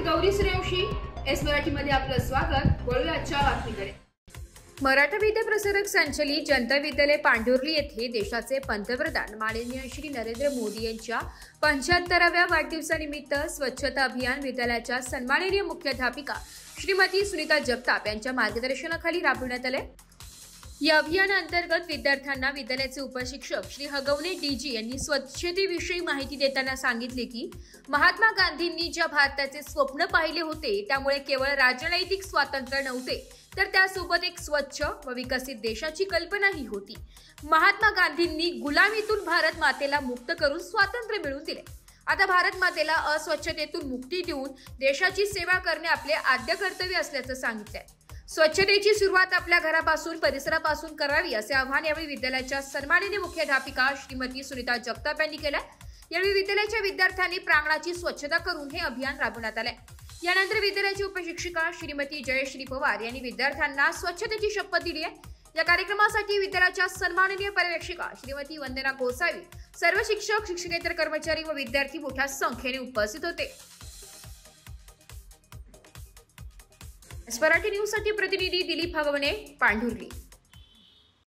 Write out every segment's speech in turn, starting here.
Gauri Suryavanshi S मराठीमध्ये आपलं स्वागत। वळूया आजच्या बातमीकडे। मराठा विद्या प्रसारक संचलित जनता विद्यालय पांढुर्ली येथे देशाचे पंतप्रधान माननीय श्री नरेंद्र मोदी यांच्या 75व्या वाढदिवसानिमित्त स्वच्छता अभियान विद्यालयाच्या सन्माननीय मुख्याध्यापिका श्रीमती सुनीता जगताप यांच्या मार्गदर्शनाखाली राबविण्यात आले। या अभियानाअंतर्गत विद्यार्थ्यांना विद्यालयाचे उपशिक्षक श्री हगवणे डीजी यांनी स्वच्छतेविषयी माहिती देताना सांगितले की महात्मा गांधींनी ज्या भारताचे स्वप्न पाहिले होते त्यामुळे केवळ राजनैतिक स्वातंत्र्य नव्हते तर त्यासोबत एक स्वच्छ व विकसित देशाची कल्पनाही होती। महात्मा गांधींनी गुलामीतून भारत मातेला मुक्त करून स्वातंत्र्य मिळवून दिले। आता भारत मातेला अस्वच्छतेतून मुक्ती देऊन देशाची सेवा करणे आपले आद्य कर्तव्य असल्याचं सांगितलंय। स्वच्छतेची सुरुवात आपल्या घरापासून परिसरापासून करावी असे आवाहन यावेळी विद्यालयाच्या सन्माननीय मुख्याध्यापिका श्रीमती सुनीता जगताप यांनी केले। यावेळी विद्यालयाच्या विद्यार्थ्यांनी प्रांगणाची स्वच्छता करून हे अभियान राबवण्यात आले। यानंतर विद्यालयाची उपशिक्षिका श्रीमती जयश्री पवार यांनी विद्यार्थ्यांना स्वच्छतेची शपथ दिली आहे। या कार्यक्रमासाठी विद्यालयाच्या सन्माननीय पर्यवेक्षिका श्रीमती वंदना गोसावी, सर्व शिक्षक, शिक्षकेतर कर्मचारी व विद्यार्थी मोठ्या संख्येने उपस्थित होते। मराठी न्यूज साठी प्रतिनिधी दिलीप हगवणे, पांढुर्ली।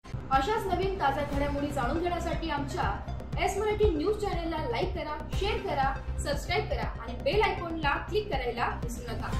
अशाच नवीन ताज्या घडामोडी जाणून घेण्यासाठी आमच्या एस मराठी न्यूज चॅनलला लाईक करा, शेअर करा, सबस्क्राइब करा आणि बेल आयकॉनला क्लिक करायला विसरू नका।